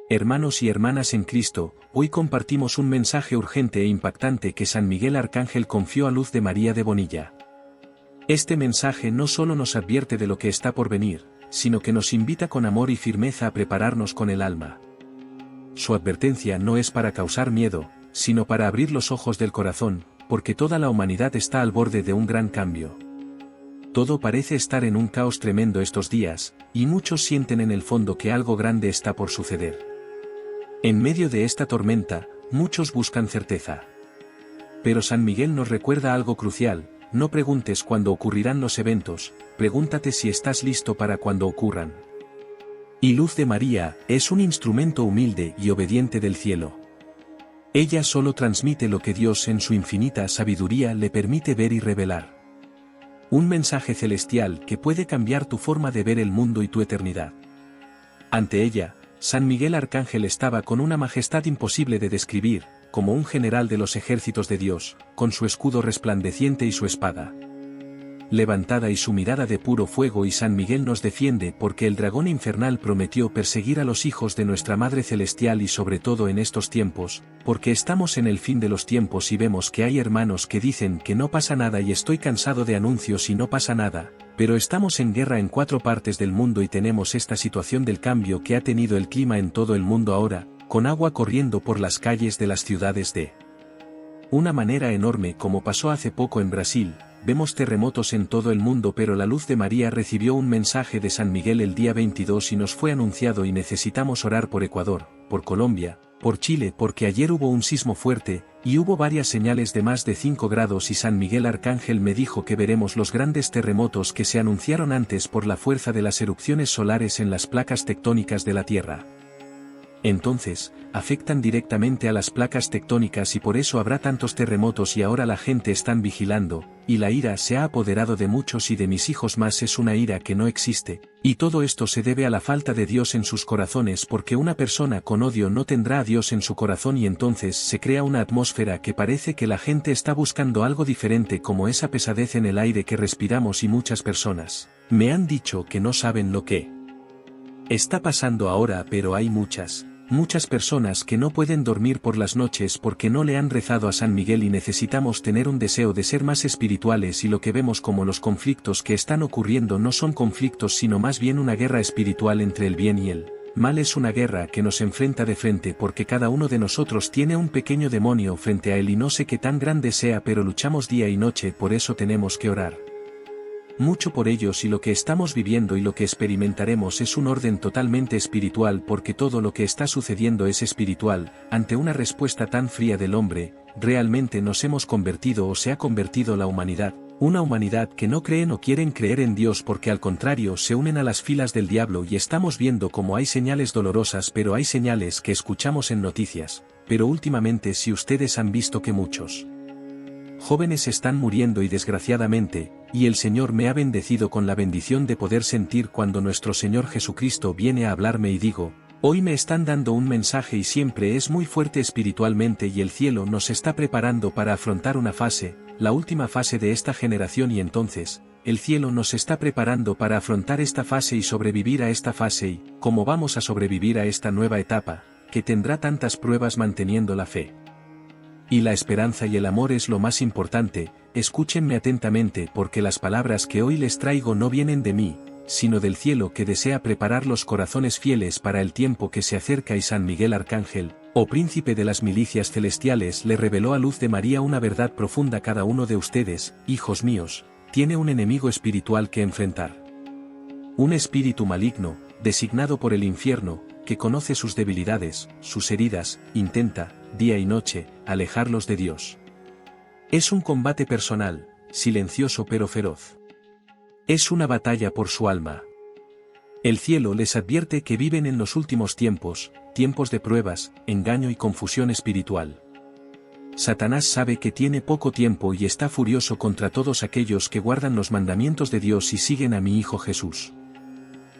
Hermanos y hermanas en Cristo, hoy compartimos un mensaje urgente e impactante que San Miguel Arcángel confió a Luz de María de Bonilla. Este mensaje no solo nos advierte de lo que está por venir, sino que nos invita con amor y firmeza a prepararnos con el alma. Su advertencia no es para causar miedo, sino para abrir los ojos del corazón, porque toda la humanidad está al borde de un gran cambio. Todo parece estar en un caos tremendo estos días, y muchos sienten en el fondo que algo grande está por suceder. En medio de esta tormenta, muchos buscan certeza. Pero San Miguel nos recuerda algo crucial: no preguntes cuándo ocurrirán los eventos, pregúntate si estás listo para cuando ocurran. Y Luz de María es un instrumento humilde y obediente del cielo. Ella solo transmite lo que Dios en su infinita sabiduría le permite ver y revelar. Un mensaje celestial que puede cambiar tu forma de ver el mundo y tu eternidad. Ante ella, San Miguel Arcángel estaba con una majestad imposible de describir, como un general de los ejércitos de Dios, con su escudo resplandeciente y su espada levantada y su mirada de puro fuego, y San Miguel nos defiende porque el dragón infernal prometió perseguir a los hijos de nuestra Madre Celestial, y sobre todo en estos tiempos, porque estamos en el fin de los tiempos y vemos que hay hermanos que dicen que no pasa nada, y estoy cansado de anuncios y no pasa nada, pero estamos en guerra en 4 partes del mundo y tenemos esta situación del cambio que ha tenido el clima en todo el mundo ahora, con agua corriendo por las calles de las ciudades de una manera enorme, como pasó hace poco en Brasil. Vemos terremotos en todo el mundo, pero la Luz de María recibió un mensaje de San Miguel el día 22 y nos fue anunciado, y necesitamos orar por Ecuador, por Colombia, por Chile, porque ayer hubo un sismo fuerte, y hubo varias señales de más de 5 grados, y San Miguel Arcángel me dijo que veremos los grandes terremotos que se anunciaron antes por la fuerza de las erupciones solares en las placas tectónicas de la Tierra. Entonces, afectan directamente a las placas tectónicas y por eso habrá tantos terremotos, y ahora la gente están vigilando, y la ira se ha apoderado de muchos y de mis hijos más. Es una ira que no existe, y todo esto se debe a la falta de Dios en sus corazones, porque una persona con odio no tendrá a Dios en su corazón, y entonces se crea una atmósfera que parece que la gente está buscando algo diferente, como esa pesadez en el aire que respiramos, y muchas personas me han dicho que no saben lo que está pasando ahora, pero hay muchas personas que no pueden dormir por las noches porque no le han rezado a San Miguel, y necesitamos tener un deseo de ser más espirituales, y lo que vemos como los conflictos que están ocurriendo no son conflictos sino más bien una guerra espiritual entre el bien y el mal. Es una guerra que nos enfrenta de frente, porque cada uno de nosotros tiene un pequeño demonio frente a él, y no sé qué tan grande sea, pero luchamos día y noche. Por eso tenemos que orar mucho por ellos, y lo que estamos viviendo y lo que experimentaremos es un orden totalmente espiritual, porque todo lo que está sucediendo es espiritual. Ante una respuesta tan fría del hombre, realmente nos hemos convertido, o se ha convertido la humanidad, una humanidad que no creen o quieren creer en Dios, porque al contrario se unen a las filas del diablo, y estamos viendo como hay señales dolorosas, pero hay señales que escuchamos en noticias. Pero últimamente, si ustedes han visto que muchos jóvenes están muriendo, y desgraciadamente, y el Señor me ha bendecido con la bendición de poder sentir cuando nuestro Señor Jesucristo viene a hablarme, y digo, hoy me están dando un mensaje, y siempre es muy fuerte espiritualmente, y el cielo nos está preparando para afrontar una fase, la última fase de esta generación, y entonces, el cielo nos está preparando para afrontar esta fase y sobrevivir a esta fase. Y cómo vamos a sobrevivir a esta nueva etapa, que tendrá tantas pruebas, manteniendo la fe y la esperanza y el amor es lo más importante. Escúchenme atentamente, porque las palabras que hoy les traigo no vienen de mí, sino del cielo, que desea preparar los corazones fieles para el tiempo que se acerca. Y San Miguel Arcángel, oh príncipe de las milicias celestiales, le reveló a Luz de María una verdad profunda: cada uno de ustedes, hijos míos, tiene un enemigo espiritual que enfrentar. Un espíritu maligno, designado por el infierno, que conoce sus debilidades, sus heridas, intenta, día y noche, alejarlos de Dios. Es un combate personal, silencioso pero feroz. Es una batalla por su alma. El cielo les advierte que viven en los últimos tiempos, tiempos de pruebas, engaño y confusión espiritual. Satanás sabe que tiene poco tiempo y está furioso contra todos aquellos que guardan los mandamientos de Dios y siguen a mi Hijo Jesús.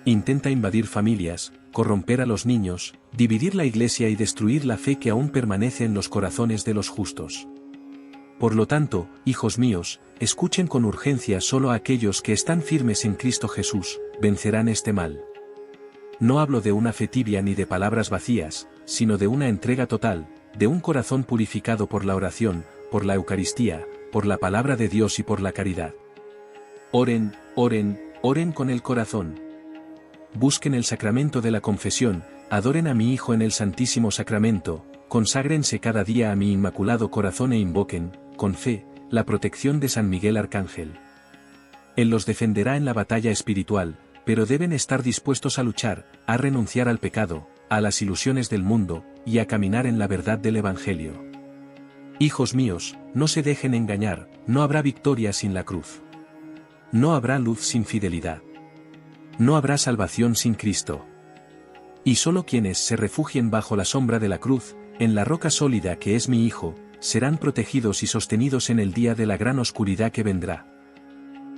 Intenta invadir familias, corromper a los niños, dividir la iglesia y destruir la fe que aún permanece en los corazones de los justos. Por lo tanto, hijos míos, escuchen con urgencia: solo aquellos que están firmes en Cristo Jesús vencerán este mal. No hablo de una fe tibia ni de palabras vacías, sino de una entrega total, de un corazón purificado por la oración, por la Eucaristía, por la palabra de Dios y por la caridad. Oren, oren, oren con el corazón. Busquen el sacramento de la confesión, adoren a mi Hijo en el Santísimo Sacramento, conságrense cada día a mi Inmaculado Corazón e invoquen, con fe, la protección de San Miguel Arcángel. Él los defenderá en la batalla espiritual, pero deben estar dispuestos a luchar, a renunciar al pecado, a las ilusiones del mundo, y a caminar en la verdad del Evangelio. Hijos míos, no se dejen engañar, no habrá victoria sin la cruz. No habrá luz sin fidelidad. No habrá salvación sin Cristo. Y solo quienes se refugien bajo la sombra de la cruz, en la roca sólida que es mi Hijo, serán protegidos y sostenidos en el día de la gran oscuridad que vendrá.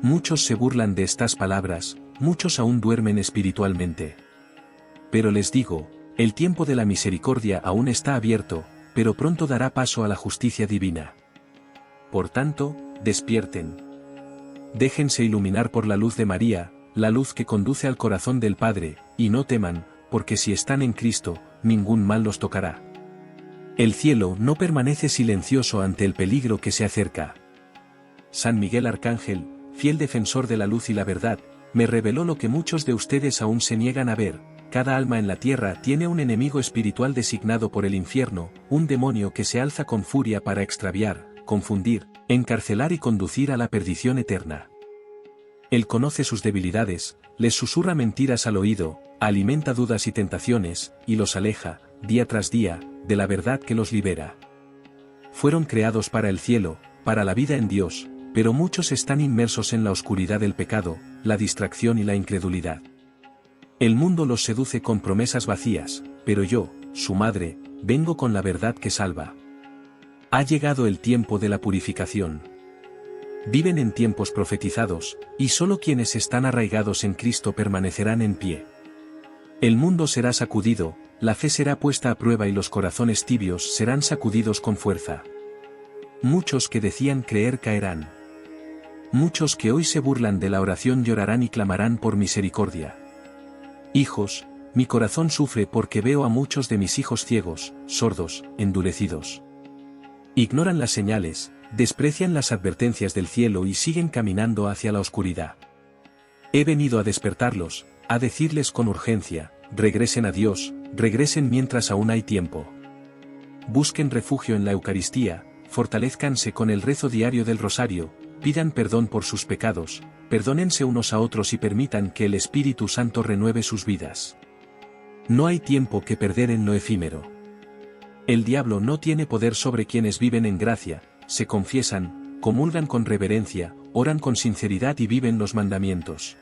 Muchos se burlan de estas palabras, muchos aún duermen espiritualmente. Pero les digo, el tiempo de la misericordia aún está abierto, pero pronto dará paso a la justicia divina. Por tanto, despierten. Déjense iluminar por la luz de María, la luz que conduce al corazón del Padre, y no teman, porque si están en Cristo, ningún mal los tocará. El cielo no permanece silencioso ante el peligro que se acerca. San Miguel Arcángel, fiel defensor de la luz y la verdad, me reveló lo que muchos de ustedes aún se niegan a ver: cada alma en la tierra tiene un enemigo espiritual designado por el infierno, un demonio que se alza con furia para extraviar, confundir, encarcelar y conducir a la perdición eterna. Él conoce sus debilidades, les susurra mentiras al oído, alimenta dudas y tentaciones, y los aleja, día tras día, de la verdad que los libera. Fueron creados para el cielo, para la vida en Dios, pero muchos están inmersos en la oscuridad del pecado, la distracción y la incredulidad. El mundo los seduce con promesas vacías, pero yo, su madre, vengo con la verdad que salva. Ha llegado el tiempo de la purificación. Viven en tiempos profetizados, y solo quienes están arraigados en Cristo permanecerán en pie. El mundo será sacudido, la fe será puesta a prueba y los corazones tibios serán sacudidos con fuerza. Muchos que decían creer caerán. Muchos que hoy se burlan de la oración llorarán y clamarán por misericordia. Hijos, mi corazón sufre porque veo a muchos de mis hijos ciegos, sordos, endurecidos. Ignoran las señales, desprecian las advertencias del cielo y siguen caminando hacia la oscuridad. He venido a despertarlos, a decirles con urgencia: regresen a Dios, regresen mientras aún hay tiempo. Busquen refugio en la Eucaristía, fortalezcanse con el rezo diario del rosario, pidan perdón por sus pecados, perdónense unos a otros y permitan que el Espíritu Santo renueve sus vidas. No hay tiempo que perder en lo efímero. El diablo no tiene poder sobre quienes viven en gracia, se confiesan, comulgan con reverencia, oran con sinceridad y viven los mandamientos.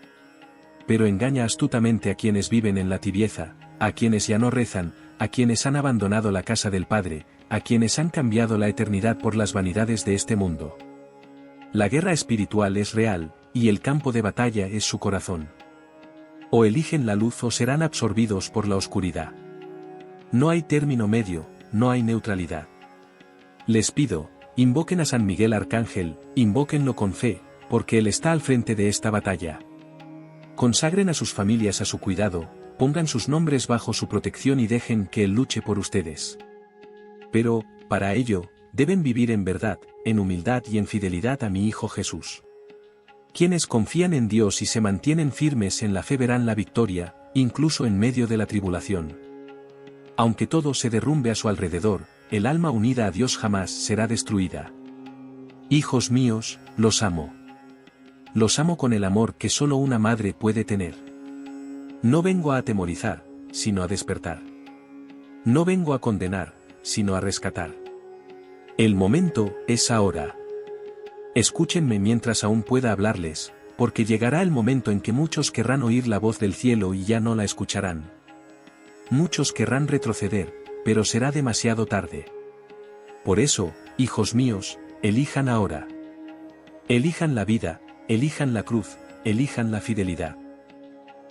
Pero engaña astutamente a quienes viven en la tibieza, a quienes ya no rezan, a quienes han abandonado la casa del Padre, a quienes han cambiado la eternidad por las vanidades de este mundo. La guerra espiritual es real, y el campo de batalla es su corazón. O eligen la luz o serán absorbidos por la oscuridad. No hay término medio, no hay neutralidad. Les pido, invoquen a San Miguel Arcángel, invóquenlo con fe, porque Él está al frente de esta batalla. Consagren a sus familias a su cuidado, pongan sus nombres bajo su protección y dejen que Él luche por ustedes. Pero, para ello, deben vivir en verdad, en humildad y en fidelidad a mi Hijo Jesús. Quienes confían en Dios y se mantienen firmes en la fe verán la victoria, incluso en medio de la tribulación. Aunque todo se derrumbe a su alrededor, el alma unida a Dios jamás será destruida. Hijos míos, los amo. Los amo con el amor que solo una madre puede tener. No vengo a atemorizar, sino a despertar. No vengo a condenar, sino a rescatar. El momento es ahora. Escúchenme mientras aún pueda hablarles, porque llegará el momento en que muchos querrán oír la voz del cielo y ya no la escucharán. Muchos querrán retroceder, pero será demasiado tarde. Por eso, hijos míos, elijan ahora. Elijan la vida, elijan la cruz, elijan la fidelidad.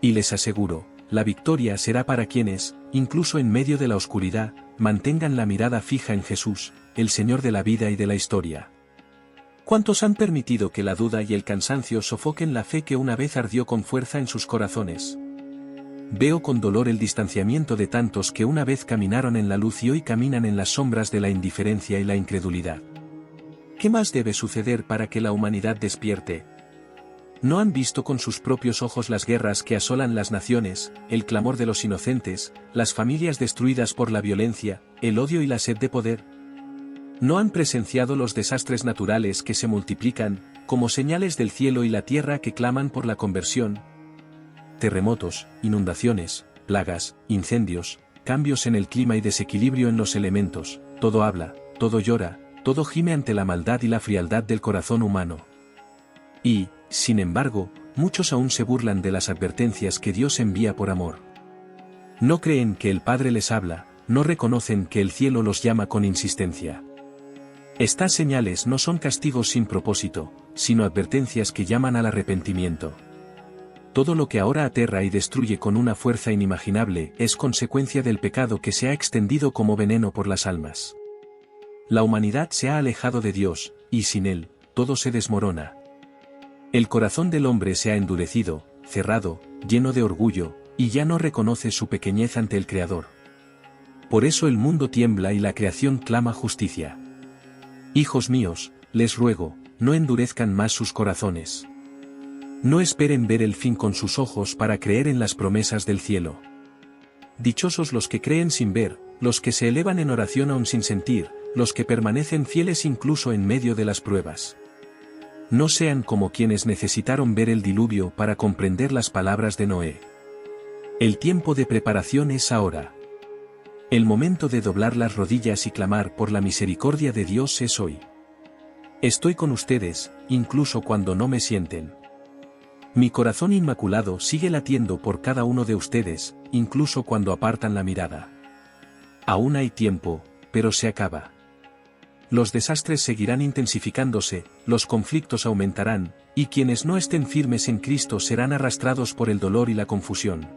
Y les aseguro, la victoria será para quienes, incluso en medio de la oscuridad, mantengan la mirada fija en Jesús, el Señor de la vida y de la historia. ¿Cuántos han permitido que la duda y el cansancio sofoquen la fe que una vez ardió con fuerza en sus corazones? Veo con dolor el distanciamiento de tantos que una vez caminaron en la luz y hoy caminan en las sombras de la indiferencia y la incredulidad. ¿Qué más debe suceder para que la humanidad despierte? ¿No han visto con sus propios ojos las guerras que asolan las naciones, el clamor de los inocentes, las familias destruidas por la violencia, el odio y la sed de poder? ¿No han presenciado los desastres naturales que se multiplican, como señales del cielo y la tierra que claman por la conversión? Terremotos, inundaciones, plagas, incendios, cambios en el clima y desequilibrio en los elementos, todo habla, todo llora, todo gime ante la maldad y la frialdad del corazón humano. Y, sin embargo, muchos aún se burlan de las advertencias que Dios envía por amor. No creen que el Padre les habla, no reconocen que el cielo los llama con insistencia. Estas señales no son castigos sin propósito, sino advertencias que llaman al arrepentimiento. Todo lo que ahora aterra y destruye con una fuerza inimaginable es consecuencia del pecado que se ha extendido como veneno por las almas. La humanidad se ha alejado de Dios, y sin Él, todo se desmorona. El corazón del hombre se ha endurecido, cerrado, lleno de orgullo, y ya no reconoce su pequeñez ante el Creador. Por eso el mundo tiembla y la creación clama justicia. Hijos míos, les ruego, no endurezcan más sus corazones. No esperen ver el fin con sus ojos para creer en las promesas del cielo. Dichosos los que creen sin ver, los que se elevan en oración aún sin sentir, los que permanecen fieles incluso en medio de las pruebas. No sean como quienes necesitaron ver el diluvio para comprender las palabras de Noé. El tiempo de preparación es ahora. El momento de doblar las rodillas y clamar por la misericordia de Dios es hoy. Estoy con ustedes, incluso cuando no me sienten. Mi corazón inmaculado sigue latiendo por cada uno de ustedes, incluso cuando apartan la mirada. Aún hay tiempo, pero se acaba. Los desastres seguirán intensificándose, los conflictos aumentarán, y quienes no estén firmes en Cristo serán arrastrados por el dolor y la confusión.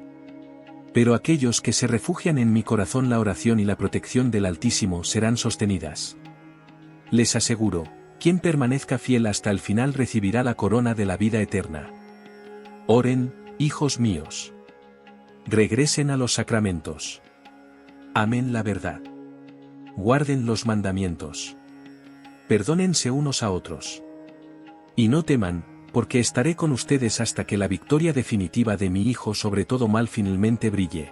Pero aquellos que se refugian en mi corazón, la oración y la protección del Altísimo serán sostenidas. Les aseguro, quien permanezca fiel hasta el final recibirá la corona de la vida eterna. Oren, hijos míos. Regresen a los sacramentos. Amen la verdad. Guarden los mandamientos. Perdónense unos a otros. Y no teman, porque estaré con ustedes hasta que la victoria definitiva de mi Hijo sobre todo mal finalmente brille.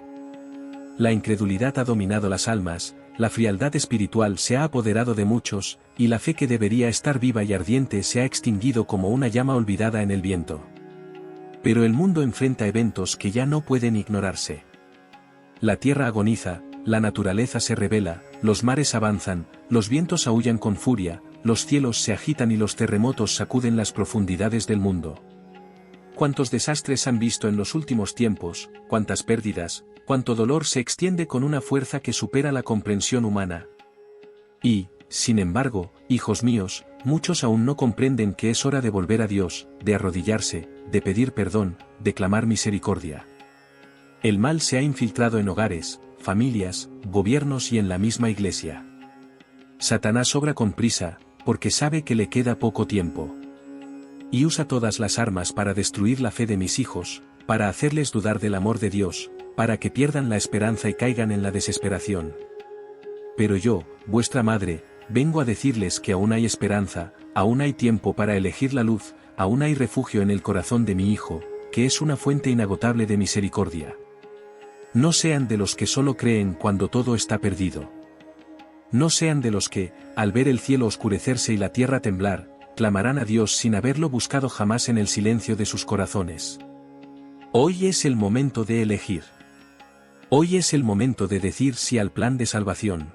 La incredulidad ha dominado las almas, la frialdad espiritual se ha apoderado de muchos, y la fe que debería estar viva y ardiente se ha extinguido como una llama olvidada en el viento. Pero el mundo enfrenta eventos que ya no pueden ignorarse. La tierra agoniza, la naturaleza se revela, los mares avanzan, los vientos aúllan con furia, los cielos se agitan y los terremotos sacuden las profundidades del mundo. Cuántos desastres han visto en los últimos tiempos, cuántas pérdidas, cuánto dolor se extiende con una fuerza que supera la comprensión humana. Y, sin embargo, hijos míos, muchos aún no comprenden que es hora de volver a Dios, de arrodillarse, de pedir perdón, de clamar misericordia. El mal se ha infiltrado en hogares, familias, gobiernos y en la misma iglesia. Satanás obra con prisa, porque sabe que le queda poco tiempo. Y usa todas las armas para destruir la fe de mis hijos, para hacerles dudar del amor de Dios, para que pierdan la esperanza y caigan en la desesperación. Pero yo, vuestra madre, vengo a decirles que aún hay esperanza, aún hay tiempo para elegir la luz, aún hay refugio en el corazón de mi Hijo, que es una fuente inagotable de misericordia. No sean de los que solo creen cuando todo está perdido. No sean de los que, al ver el cielo oscurecerse y la tierra temblar, clamarán a Dios sin haberlo buscado jamás en el silencio de sus corazones. Hoy es el momento de elegir. Hoy es el momento de decir sí al plan de salvación.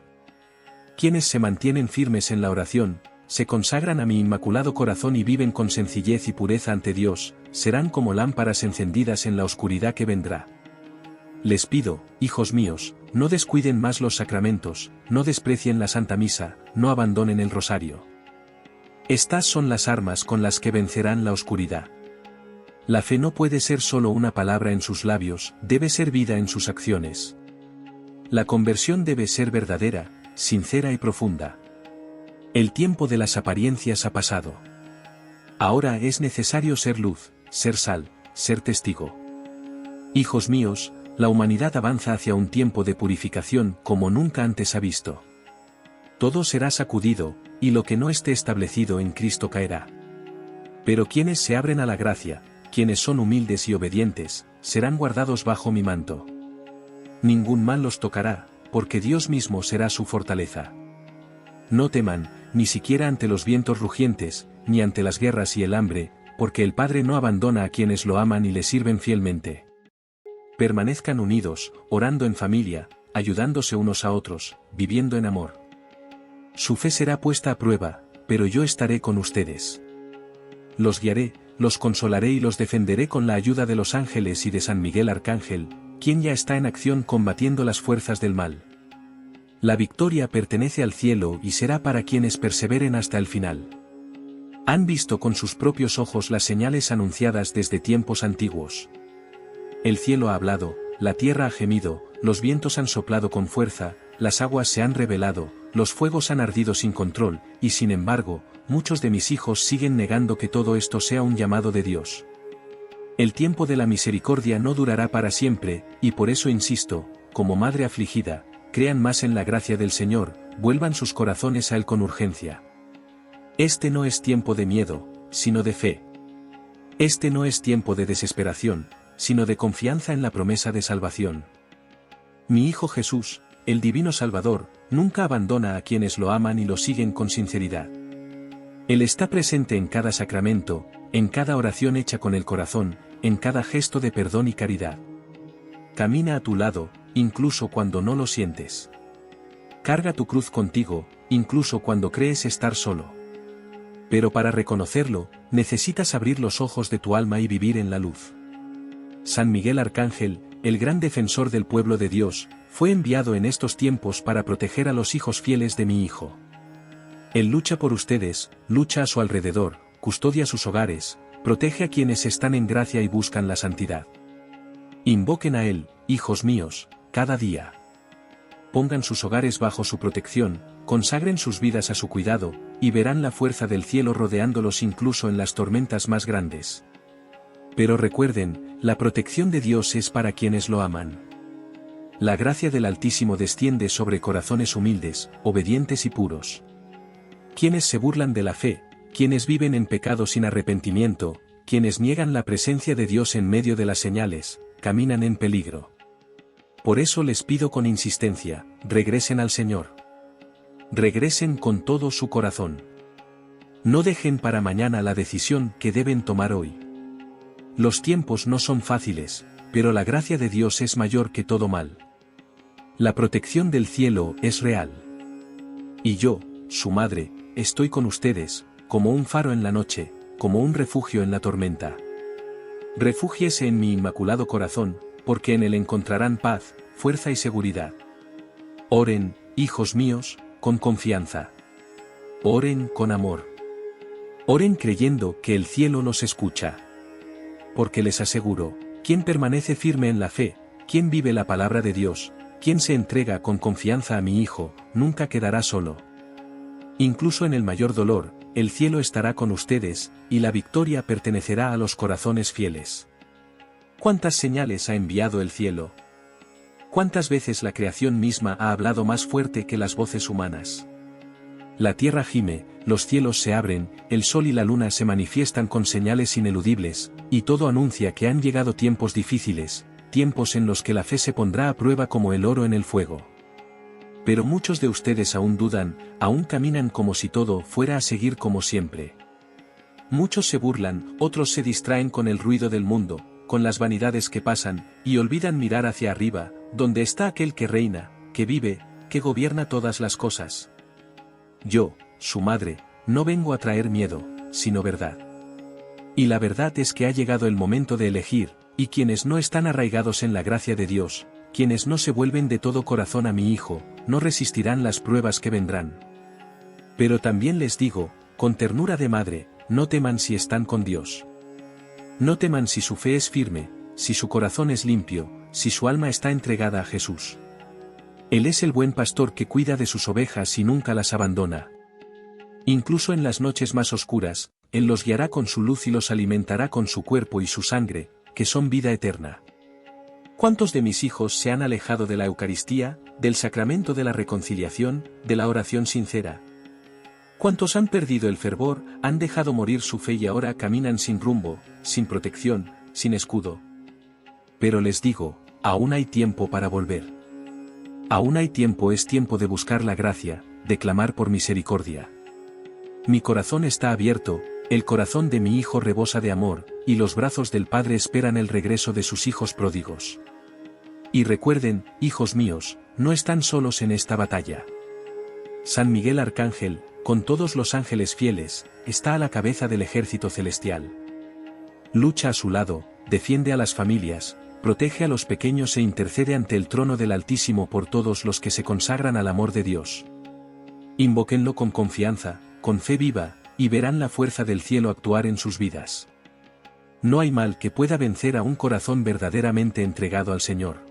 Quienes se mantienen firmes en la oración, se consagran a mi inmaculado corazón y viven con sencillez y pureza ante Dios, serán como lámparas encendidas en la oscuridad que vendrá. Les pido, hijos míos, no descuiden más los sacramentos, no desprecien la Santa Misa, no abandonen el rosario. Estas son las armas con las que vencerán la oscuridad. La fe no puede ser solo una palabra en sus labios, debe ser vida en sus acciones. La conversión debe ser verdadera, sincera y profunda. El tiempo de las apariencias ha pasado. Ahora es necesario ser luz, ser sal, ser testigo. Hijos míos, La humanidad avanza hacia un tiempo de purificación como nunca antes ha visto. Todo será sacudido, y lo que no esté establecido en Cristo caerá. Pero quienes se abren a la gracia, quienes son humildes y obedientes, serán guardados bajo mi manto. Ningún mal los tocará, porque Dios mismo será su fortaleza. No teman, ni siquiera ante los vientos rugientes, ni ante las guerras y el hambre, porque el Padre no abandona a quienes lo aman y le sirven fielmente. Permanezcan unidos, orando en familia, ayudándose unos a otros, viviendo en amor. Su fe será puesta a prueba, pero yo estaré con ustedes. Los guiaré, los consolaré y los defenderé con la ayuda de los ángeles y de San Miguel Arcángel, quien ya está en acción combatiendo las fuerzas del mal. La victoria pertenece al cielo y será para quienes perseveren hasta el final. Han visto con sus propios ojos las señales anunciadas desde tiempos antiguos. El cielo ha hablado, la tierra ha gemido, los vientos han soplado con fuerza, las aguas se han revelado, los fuegos han ardido sin control, y sin embargo, muchos de mis hijos siguen negando que todo esto sea un llamado de Dios. El tiempo de la misericordia no durará para siempre, y por eso insisto, como madre afligida, crean más en la gracia del Señor, vuelvan sus corazones a Él con urgencia. Este no es tiempo de miedo, sino de fe. Este no es tiempo de desesperación, sino de confianza en la promesa de salvación. Mi Hijo Jesús, el Divino Salvador, nunca abandona a quienes lo aman y lo siguen con sinceridad. Él está presente en cada sacramento, en cada oración hecha con el corazón, en cada gesto de perdón y caridad. Camina a tu lado, incluso cuando no lo sientes. Carga tu cruz contigo, incluso cuando crees estar solo. Pero para reconocerlo, necesitas abrir los ojos de tu alma y vivir en la luz. San Miguel Arcángel, el gran defensor del pueblo de Dios, fue enviado en estos tiempos para proteger a los hijos fieles de mi Hijo. Él lucha por ustedes, lucha a su alrededor, custodia sus hogares, protege a quienes están en gracia y buscan la santidad. Invoquen a Él, hijos míos, cada día. Pongan sus hogares bajo su protección, consagren sus vidas a su cuidado, y verán la fuerza del cielo rodeándolos incluso en las tormentas más grandes. Pero recuerden, la protección de Dios es para quienes lo aman. La gracia del Altísimo desciende sobre corazones humildes, obedientes y puros. Quienes se burlan de la fe, quienes viven en pecado sin arrepentimiento, quienes niegan la presencia de Dios en medio de las señales, caminan en peligro. Por eso les pido con insistencia, regresen al Señor. Regresen con todo su corazón. No dejen para mañana la decisión que deben tomar hoy. Los tiempos no son fáciles, pero la gracia de Dios es mayor que todo mal. La protección del cielo es real. Y yo, su madre, estoy con ustedes, como un faro en la noche, como un refugio en la tormenta. Refúgiese en mi inmaculado corazón, porque en él encontrarán paz, fuerza y seguridad. Oren, hijos míos, con confianza. Oren con amor. Oren creyendo que el cielo los escucha. Porque les aseguro, quien permanece firme en la fe, quien vive la palabra de Dios, quien se entrega con confianza a mi Hijo, nunca quedará solo. Incluso en el mayor dolor, el cielo estará con ustedes, y la victoria pertenecerá a los corazones fieles. ¿Cuántas señales ha enviado el cielo? ¿Cuántas veces la creación misma ha hablado más fuerte que las voces humanas? La tierra gime, los cielos se abren, el sol y la luna se manifiestan con señales ineludibles, y todo anuncia que han llegado tiempos difíciles, tiempos en los que la fe se pondrá a prueba como el oro en el fuego. Pero muchos de ustedes aún dudan, aún caminan como si todo fuera a seguir como siempre. Muchos se burlan, otros se distraen con el ruido del mundo, con las vanidades que pasan, y olvidan mirar hacia arriba, donde está aquel que reina, que vive, que gobierna todas las cosas. Yo, su madre, no vengo a traer miedo, sino verdad. Y la verdad es que ha llegado el momento de elegir, y quienes no están arraigados en la gracia de Dios, quienes no se vuelven de todo corazón a mi Hijo, no resistirán las pruebas que vendrán. Pero también les digo, con ternura de madre, no teman si están con Dios. No teman si su fe es firme, si su corazón es limpio, si su alma está entregada a Jesús. Él es el buen pastor que cuida de sus ovejas y nunca las abandona. Incluso en las noches más oscuras, Él los guiará con su luz y los alimentará con su cuerpo y su sangre, que son vida eterna. ¿Cuántos de mis hijos se han alejado de la Eucaristía, del sacramento de la reconciliación, de la oración sincera? ¿Cuántos han perdido el fervor, han dejado morir su fe y ahora caminan sin rumbo, sin protección, sin escudo? Pero les digo, aún hay tiempo para volver. Aún hay tiempo, es tiempo de buscar la gracia, de clamar por misericordia. Mi corazón está abierto, el corazón de mi hijo rebosa de amor, y los brazos del Padre esperan el regreso de sus hijos pródigos. Y recuerden, hijos míos, no están solos en esta batalla. San Miguel Arcángel, con todos los ángeles fieles, está a la cabeza del ejército celestial. Lucha a su lado, defiende a las familias, protege a los pequeños e intercede ante el trono del Altísimo por todos los que se consagran al amor de Dios. Invóquenlo con confianza, con fe viva, y verán la fuerza del cielo actuar en sus vidas. No hay mal que pueda vencer a un corazón verdaderamente entregado al Señor.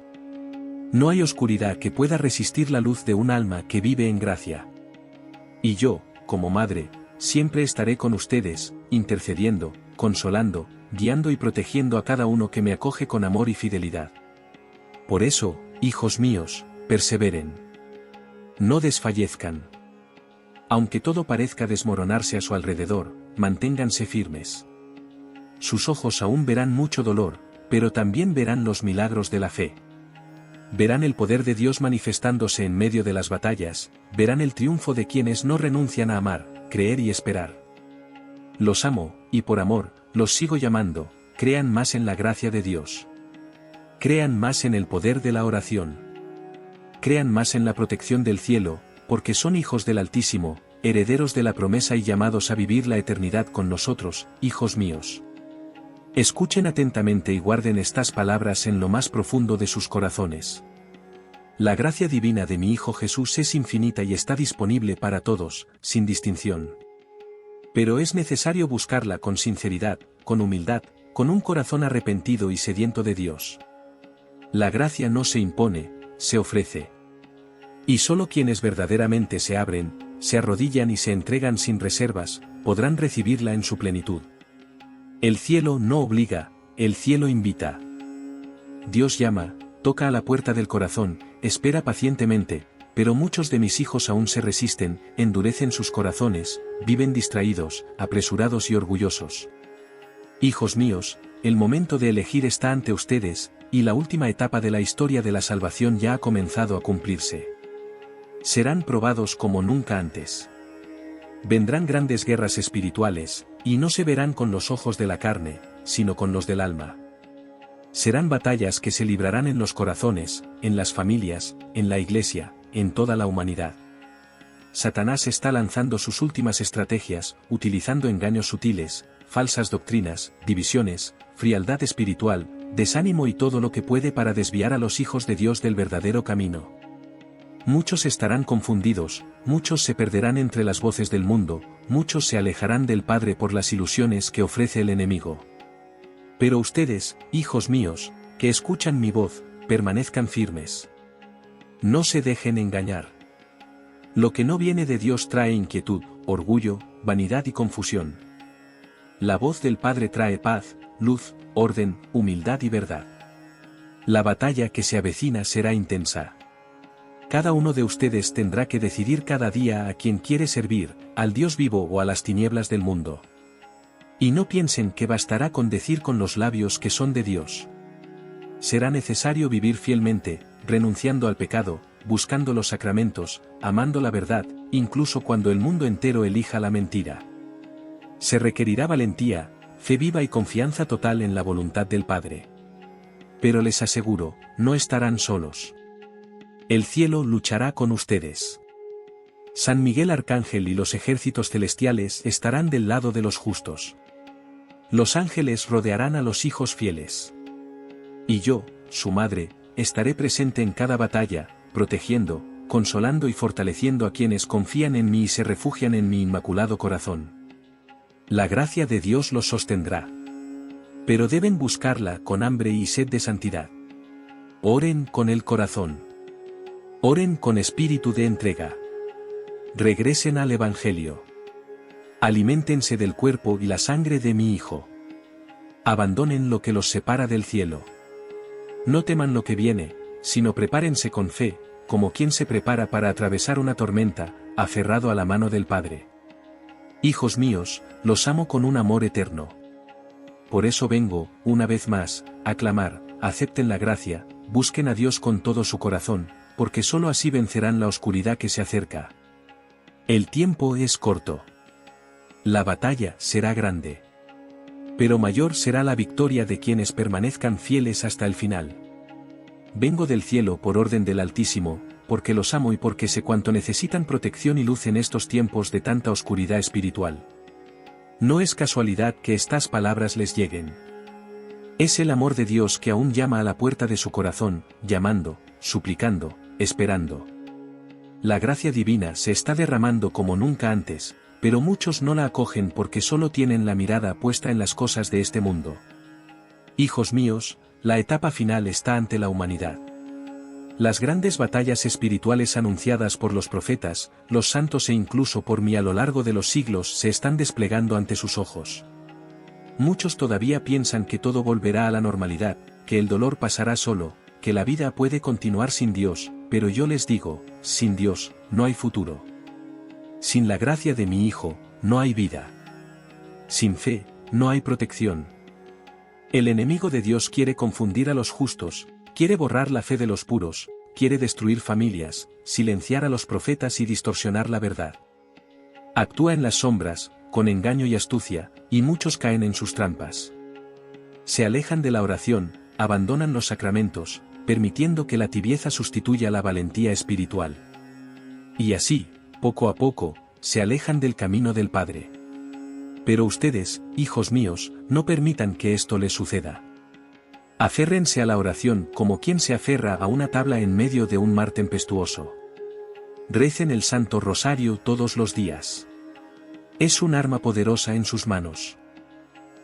No hay oscuridad que pueda resistir la luz de un alma que vive en gracia. Y yo, como madre, siempre estaré con ustedes, intercediendo, consolando, guiando y protegiendo a cada uno que me acoge con amor y fidelidad. Por eso, hijos míos, perseveren. No desfallezcan. Aunque todo parezca desmoronarse a su alrededor, manténganse firmes. Sus ojos aún verán mucho dolor, pero también verán los milagros de la fe. Verán el poder de Dios manifestándose en medio de las batallas, verán el triunfo de quienes no renuncian a amar, creer y esperar. Los amo, y por amor, los sigo llamando, crean más en la gracia de Dios. Crean más en el poder de la oración. Crean más en la protección del cielo, porque son hijos del Altísimo, herederos de la promesa y llamados a vivir la eternidad con nosotros, hijos míos. Escuchen atentamente y guarden estas palabras en lo más profundo de sus corazones. La gracia divina de mi Hijo Jesús es infinita y está disponible para todos, sin distinción. Pero es necesario buscarla con sinceridad, con humildad, con un corazón arrepentido y sediento de Dios. La gracia no se impone, se ofrece. Y solo quienes verdaderamente se abren, se arrodillan y se entregan sin reservas, podrán recibirla en su plenitud. El cielo no obliga, el cielo invita. Dios llama, toca a la puerta del corazón, espera pacientemente, pero muchos de mis hijos aún se resisten, endurecen sus corazones, viven distraídos, apresurados y orgullosos. Hijos míos, el momento de elegir está ante ustedes, y la última etapa de la historia de la salvación ya ha comenzado a cumplirse. Serán probados como nunca antes. Vendrán grandes guerras espirituales, y no se verán con los ojos de la carne, sino con los del alma. Serán batallas que se librarán en los corazones, en las familias, en la iglesia, en toda la humanidad. Satanás está lanzando sus últimas estrategias, utilizando engaños sutiles, falsas doctrinas, divisiones, frialdad espiritual, desánimo y todo lo que puede para desviar a los hijos de Dios del verdadero camino. Muchos estarán confundidos, muchos se perderán entre las voces del mundo, muchos se alejarán del Padre por las ilusiones que ofrece el enemigo. Pero ustedes, hijos míos, que escuchan mi voz, permanezcan firmes. No se dejen engañar. Lo que no viene de Dios trae inquietud, orgullo, vanidad y confusión. La voz del Padre trae paz, luz, orden, humildad y verdad. La batalla que se avecina será intensa. Cada uno de ustedes tendrá que decidir cada día a quién quiere servir, al Dios vivo o a las tinieblas del mundo. Y no piensen que bastará con decir con los labios que son de Dios. Será necesario vivir fielmente, renunciando al pecado, buscando los sacramentos, amando la verdad, incluso cuando el mundo entero elija la mentira. Se requerirá valentía, fe viva y confianza total en la voluntad del Padre. Pero les aseguro, no estarán solos. El cielo luchará con ustedes. San Miguel Arcángel y los ejércitos celestiales estarán del lado de los justos. Los ángeles rodearán a los hijos fieles. Y yo, su madre, estaré presente en cada batalla, protegiendo, consolando y fortaleciendo a quienes confían en mí y se refugian en mi inmaculado corazón. La gracia de Dios los sostendrá. Pero deben buscarla con hambre y sed de santidad. Oren con el corazón. Oren con espíritu de entrega. Regresen al Evangelio. Aliméntense del cuerpo y la sangre de mi Hijo. Abandonen lo que los separa del cielo. No teman lo que viene, sino prepárense con fe, como quien se prepara para atravesar una tormenta, aferrado a la mano del Padre. Hijos míos, los amo con un amor eterno. Por eso vengo, una vez más, a clamar, acepten la gracia, busquen a Dios con todo su corazón, porque sólo así vencerán la oscuridad que se acerca. El tiempo es corto. La batalla será grande. Pero mayor será la victoria de quienes permanezcan fieles hasta el final. Vengo del cielo por orden del Altísimo, porque los amo y porque sé cuánto necesitan protección y luz en estos tiempos de tanta oscuridad espiritual. No es casualidad que estas palabras les lleguen. Es el amor de Dios que aún llama a la puerta de su corazón, llamando, suplicando, esperando. La gracia divina se está derramando como nunca antes, pero muchos no la acogen porque solo tienen la mirada puesta en las cosas de este mundo. Hijos míos, la etapa final está ante la humanidad. Las grandes batallas espirituales anunciadas por los profetas, los santos e incluso por mí a lo largo de los siglos se están desplegando ante sus ojos. Muchos todavía piensan que todo volverá a la normalidad, que el dolor pasará solo, que la vida puede continuar sin Dios, pero yo les digo, sin Dios, no hay futuro. Sin la gracia de mi Hijo, no hay vida. Sin fe, no hay protección. El enemigo de Dios quiere confundir a los justos, quiere borrar la fe de los puros, quiere destruir familias, silenciar a los profetas y distorsionar la verdad. Actúa en las sombras, con engaño y astucia, y muchos caen en sus trampas. Se alejan de la oración, abandonan los sacramentos, permitiendo que la tibieza sustituya la valentía espiritual. Y así, poco a poco, se alejan del camino del Padre. Pero ustedes, hijos míos, no permitan que esto les suceda. Aférrense a la oración como quien se aferra a una tabla en medio de un mar tempestuoso. Recen el Santo Rosario todos los días. Es un arma poderosa en sus manos.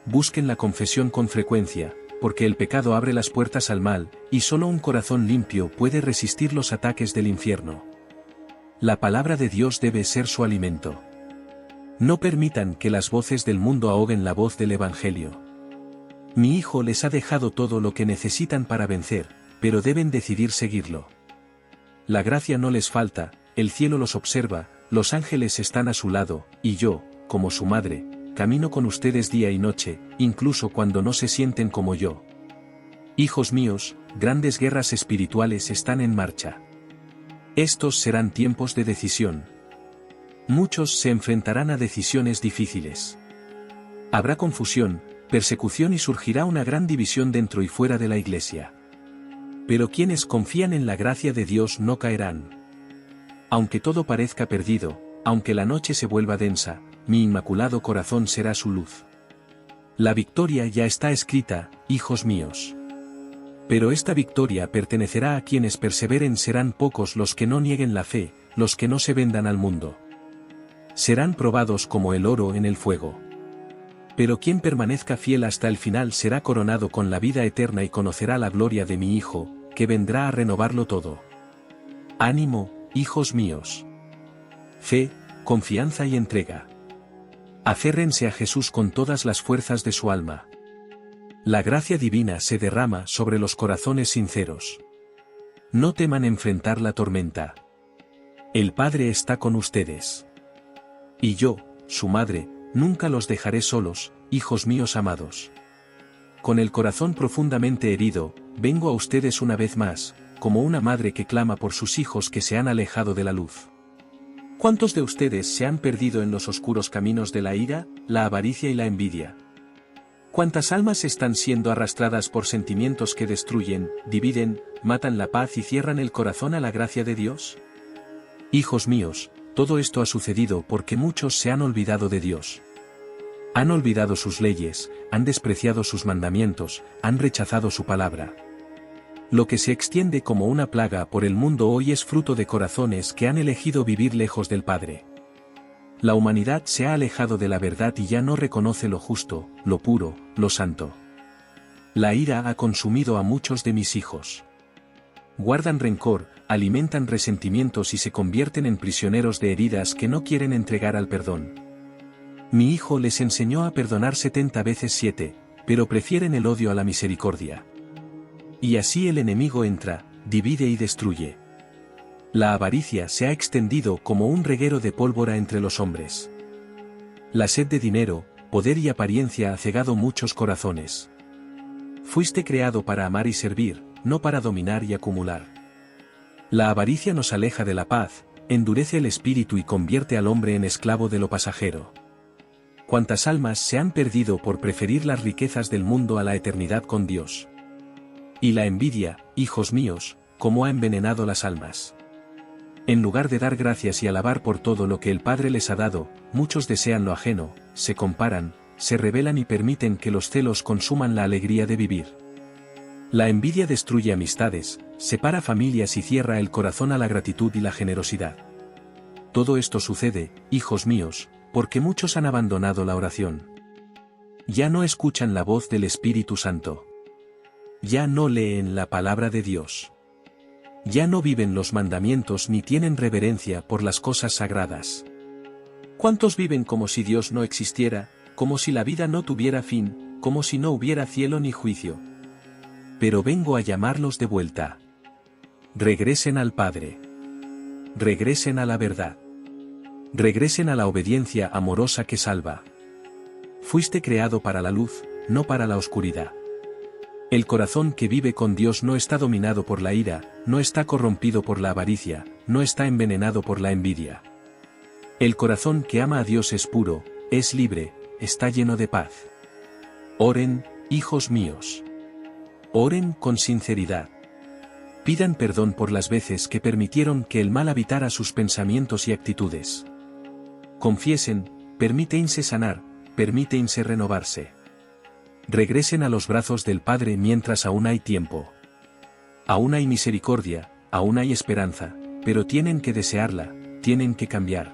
Busquen la confesión con frecuencia, porque el pecado abre las puertas al mal, y solo un corazón limpio puede resistir los ataques del infierno. La palabra de Dios debe ser su alimento. No permitan que las voces del mundo ahoguen la voz del Evangelio. Mi Hijo les ha dejado todo lo que necesitan para vencer, pero deben decidir seguirlo. La gracia no les falta, el cielo los observa, los ángeles están a su lado, y yo, como su madre, camino con ustedes día y noche, incluso cuando no se sienten como yo. Hijos míos, grandes guerras espirituales están en marcha. Estos serán tiempos de decisión. Muchos se enfrentarán a decisiones difíciles. Habrá confusión, persecución y surgirá una gran división dentro y fuera de la Iglesia. Pero quienes confían en la gracia de Dios no caerán. Aunque todo parezca perdido, aunque la noche se vuelva densa, mi inmaculado corazón será su luz. La victoria ya está escrita, hijos míos. Pero esta victoria pertenecerá a quienes perseveren. Serán pocos los que no nieguen la fe, los que no se vendan al mundo. Serán probados como el oro en el fuego. Pero quien permanezca fiel hasta el final será coronado con la vida eterna y conocerá la gloria de mi Hijo, que vendrá a renovarlo todo. Ánimo, hijos míos. Fe, confianza y entrega. Aférrense a Jesús con todas las fuerzas de su alma. La gracia divina se derrama sobre los corazones sinceros. No teman enfrentar la tormenta. El Padre está con ustedes. Y yo, su madre, nunca los dejaré solos, hijos míos amados. Con el corazón profundamente herido, vengo a ustedes una vez más, como una madre que clama por sus hijos que se han alejado de la luz. ¿Cuántos de ustedes se han perdido en los oscuros caminos de la ira, la avaricia y la envidia? ¿Cuántas almas están siendo arrastradas por sentimientos que destruyen, dividen, matan la paz y cierran el corazón a la gracia de Dios? Hijos míos, todo esto ha sucedido porque muchos se han olvidado de Dios. Han olvidado sus leyes, han despreciado sus mandamientos, han rechazado su palabra. Lo que se extiende como una plaga por el mundo hoy es fruto de corazones que han elegido vivir lejos del Padre. La humanidad se ha alejado de la verdad y ya no reconoce lo justo, lo puro, lo santo. La ira ha consumido a muchos de mis hijos. Guardan rencor, alimentan resentimientos y se convierten en prisioneros de heridas que no quieren entregar al perdón. Mi Hijo les enseñó a perdonar 70 veces 7, pero prefieren el odio a la misericordia. Y así el enemigo entra, divide y destruye. La avaricia se ha extendido como un reguero de pólvora entre los hombres. La sed de dinero, poder y apariencia ha cegado muchos corazones. Fuiste creado para amar y servir, no para dominar y acumular. La avaricia nos aleja de la paz, endurece el espíritu y convierte al hombre en esclavo de lo pasajero. Cuántas almas se han perdido por preferir las riquezas del mundo a la eternidad con Dios. Y la envidia, hijos míos, cómo ha envenenado las almas. En lugar de dar gracias y alabar por todo lo que el Padre les ha dado, muchos desean lo ajeno, se comparan, se rebelan y permiten que los celos consuman la alegría de vivir. La envidia destruye amistades, separa familias y cierra el corazón a la gratitud y la generosidad. Todo esto sucede, hijos míos, porque muchos han abandonado la oración. Ya no escuchan la voz del Espíritu Santo. Ya no leen la palabra de Dios. Ya no viven los mandamientos ni tienen reverencia por las cosas sagradas. ¿Cuántos viven como si Dios no existiera, como si la vida no tuviera fin, como si no hubiera cielo ni juicio? Pero vengo a llamarlos de vuelta. Regresen al Padre. Regresen a la verdad. Regresen a la obediencia amorosa que salva. Fuiste creado para la luz, no para la oscuridad. El corazón que vive con Dios no está dominado por la ira, no está corrompido por la avaricia, no está envenenado por la envidia. El corazón que ama a Dios es puro, es libre, está lleno de paz. Oren, hijos míos. Oren con sinceridad. Pidan perdón por las veces que permitieron que el mal habitara sus pensamientos y actitudes. Confiesen, permítense sanar, permítense renovarse. Regresen a los brazos del Padre mientras aún hay tiempo. Aún hay misericordia, aún hay esperanza, pero tienen que desearla, tienen que cambiar.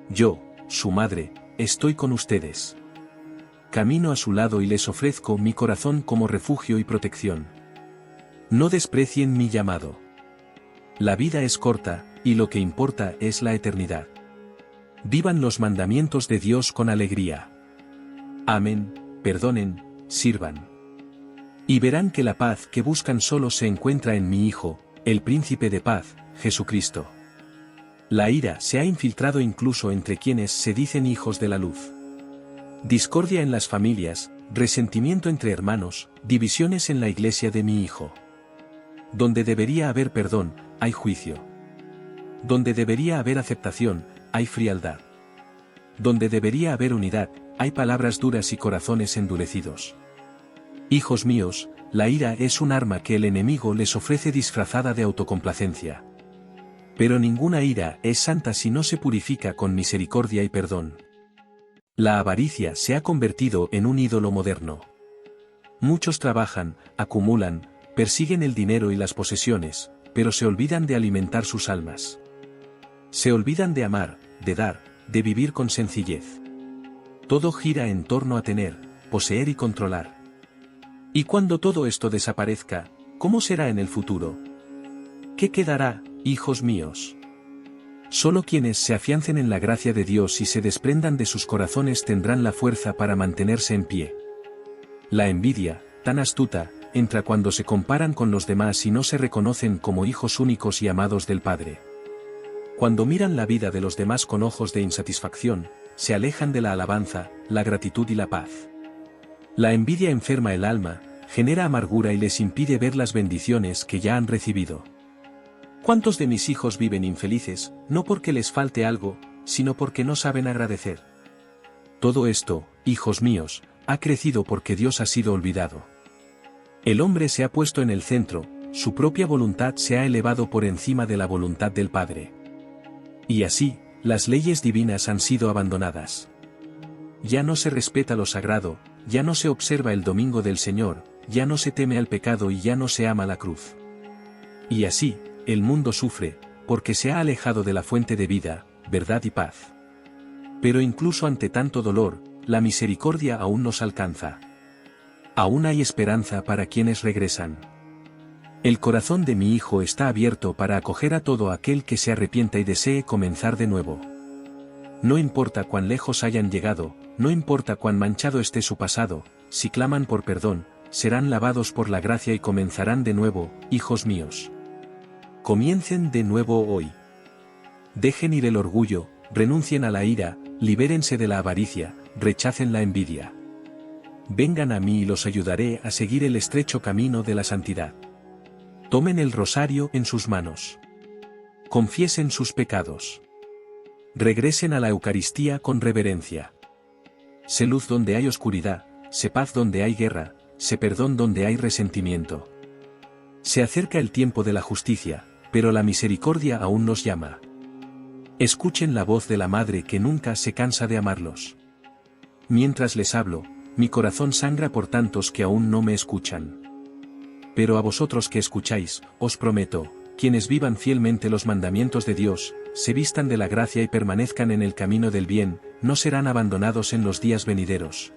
Yo, su madre, estoy con ustedes. Camino a su lado y les ofrezco mi corazón como refugio y protección. No desprecien mi llamado. La vida es corta, y lo que importa es la eternidad. Vivan los mandamientos de Dios con alegría. Amen, perdonen, sirvan. Y verán que la paz que buscan solo se encuentra en mi Hijo, el Príncipe de Paz, Jesucristo. La ira se ha infiltrado incluso entre quienes se dicen hijos de la luz. Discordia en las familias, resentimiento entre hermanos, divisiones en la iglesia de mi Hijo. Donde debería haber perdón, hay juicio. Donde debería haber aceptación, hay frialdad. Donde debería haber unidad, hay palabras duras y corazones endurecidos. Hijos míos, la ira es un arma que el enemigo les ofrece disfrazada de autocomplacencia. Pero ninguna ira es santa si no se purifica con misericordia y perdón. La avaricia se ha convertido en un ídolo moderno. Muchos trabajan, acumulan, persiguen el dinero y las posesiones, pero se olvidan de alimentar sus almas. Se olvidan de amar, de dar, de vivir con sencillez. Todo gira en torno a tener, poseer y controlar. Y cuando todo esto desaparezca, ¿cómo será en el futuro? ¿Qué quedará, hijos míos? Solo quienes se afiancen en la gracia de Dios y se desprendan de sus corazones tendrán la fuerza para mantenerse en pie. La envidia, tan astuta, entra cuando se comparan con los demás y no se reconocen como hijos únicos y amados del Padre. Cuando miran la vida de los demás con ojos de insatisfacción, se alejan de la alabanza, la gratitud y la paz. La envidia enferma el alma, genera amargura y les impide ver las bendiciones que ya han recibido. ¿Cuántos de mis hijos viven infelices, no porque les falte algo, sino porque no saben agradecer? Todo esto, hijos míos, ha crecido porque Dios ha sido olvidado. El hombre se ha puesto en el centro, su propia voluntad se ha elevado por encima de la voluntad del Padre. Y así, las leyes divinas han sido abandonadas. Ya no se respeta lo sagrado, ya no se observa el domingo del Señor, ya no se teme al pecado y ya no se ama la cruz. Y así, el mundo sufre, porque se ha alejado de la fuente de vida, verdad y paz. Pero incluso ante tanto dolor, la misericordia aún nos alcanza. Aún hay esperanza para quienes regresan. El corazón de mi Hijo está abierto para acoger a todo aquel que se arrepienta y desee comenzar de nuevo. No importa cuán lejos hayan llegado, no importa cuán manchado esté su pasado, si claman por perdón, serán lavados por la gracia y comenzarán de nuevo, hijos míos. Comiencen de nuevo hoy. Dejen ir el orgullo, renuncien a la ira, libérense de la avaricia, rechacen la envidia. Vengan a mí y los ayudaré a seguir el estrecho camino de la santidad. Tomen el rosario en sus manos. Confiesen sus pecados. Regresen a la Eucaristía con reverencia. Sé luz donde hay oscuridad, sé paz donde hay guerra, sé perdón donde hay resentimiento. Se acerca el tiempo de la justicia, pero la misericordia aún nos llama. Escuchen la voz de la Madre que nunca se cansa de amarlos. Mientras les hablo, mi corazón sangra por tantos que aún no me escuchan. Pero a vosotros que escucháis, os prometo, quienes vivan fielmente los mandamientos de Dios, se vistan de la gracia y permanezcan en el camino del bien, no serán abandonados en los días venideros.